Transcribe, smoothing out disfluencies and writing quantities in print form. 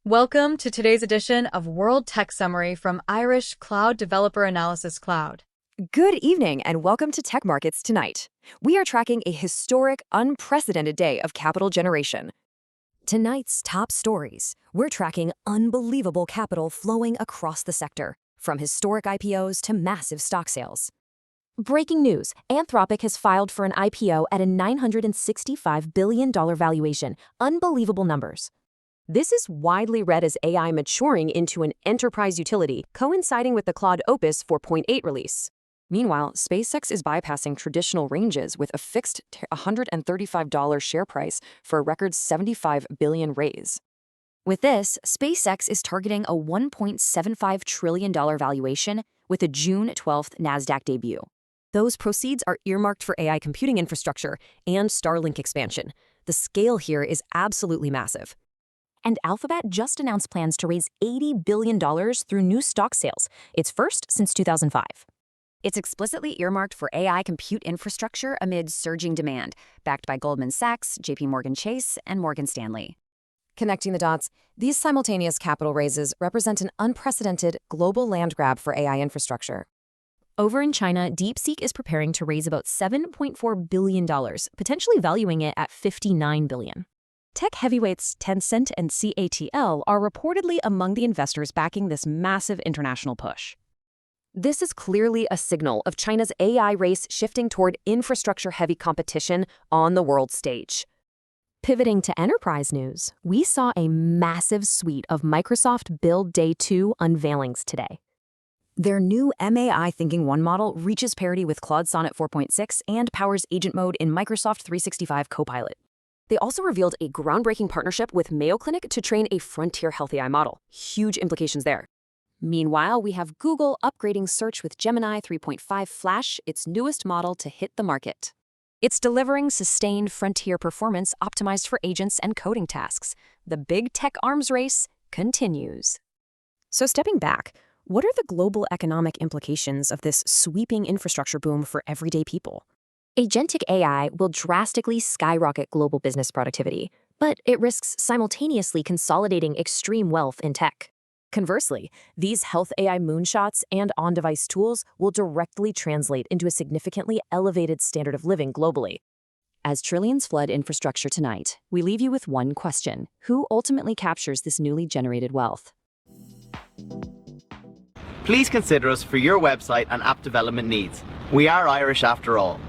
Welcome to today's edition of World Tech Summary from Irish Cloud Developer Analysis Cloud. Good evening and welcome to Tech Markets Tonight. We are tracking a historic, unprecedented day of capital generation. Tonight's top stories. We're tracking unbelievable capital flowing across the sector, from historic IPOs to massive stock sales. Breaking news, Anthropic has filed for an IPO at a $965 billion valuation. Unbelievable numbers. This is widely read as AI maturing into an enterprise utility, coinciding with the Claude Opus 4.8 release. Meanwhile, SpaceX is bypassing traditional ranges with a fixed $135 share price for a record $75 billion raise. With this, SpaceX is targeting a $1.75 trillion valuation with a June 12th NASDAQ debut. Those proceeds are earmarked for AI computing infrastructure and Starlink expansion. The scale here is absolutely massive. And Alphabet just announced plans to raise $80 billion through new stock sales, its first since 2005. It's explicitly earmarked for AI compute infrastructure amid surging demand, backed by Goldman Sachs, JP Morgan Chase, and Morgan Stanley. Connecting the dots, these simultaneous capital raises represent an unprecedented global land grab for AI infrastructure. Over in China, DeepSeek is preparing to raise about $7.4 billion, potentially valuing it at $59 billion. Tech heavyweights Tencent and CATL are reportedly among the investors backing this massive international push. This is clearly a signal of China's AI race shifting toward infrastructure-heavy competition on the world stage. Pivoting to enterprise news, we saw a massive suite of Microsoft Build Day 2 unveilings today. Their new MAI Thinking 1 model reaches parity with Claude Sonnet 4.6 and powers agent mode in Microsoft 365 Copilot. They also revealed a groundbreaking partnership with Mayo Clinic to train a frontier health AI model. Huge implications there. Meanwhile, we have Google upgrading search with Gemini 3.5 Flash, its newest model to hit the market. It's delivering sustained frontier performance optimized for agents and coding tasks. The big tech arms race continues. So stepping back, what are the global economic implications of this sweeping infrastructure boom for everyday people? Agentic AI will drastically skyrocket global business productivity, but it risks simultaneously consolidating extreme wealth in tech. Conversely, these health AI moonshots and on-device tools will directly translate into a significantly elevated standard of living globally. As trillions flood infrastructure tonight, we leave you with one question: who ultimately captures this newly generated wealth? Please consider us for your website and app development needs. We are Irish after all.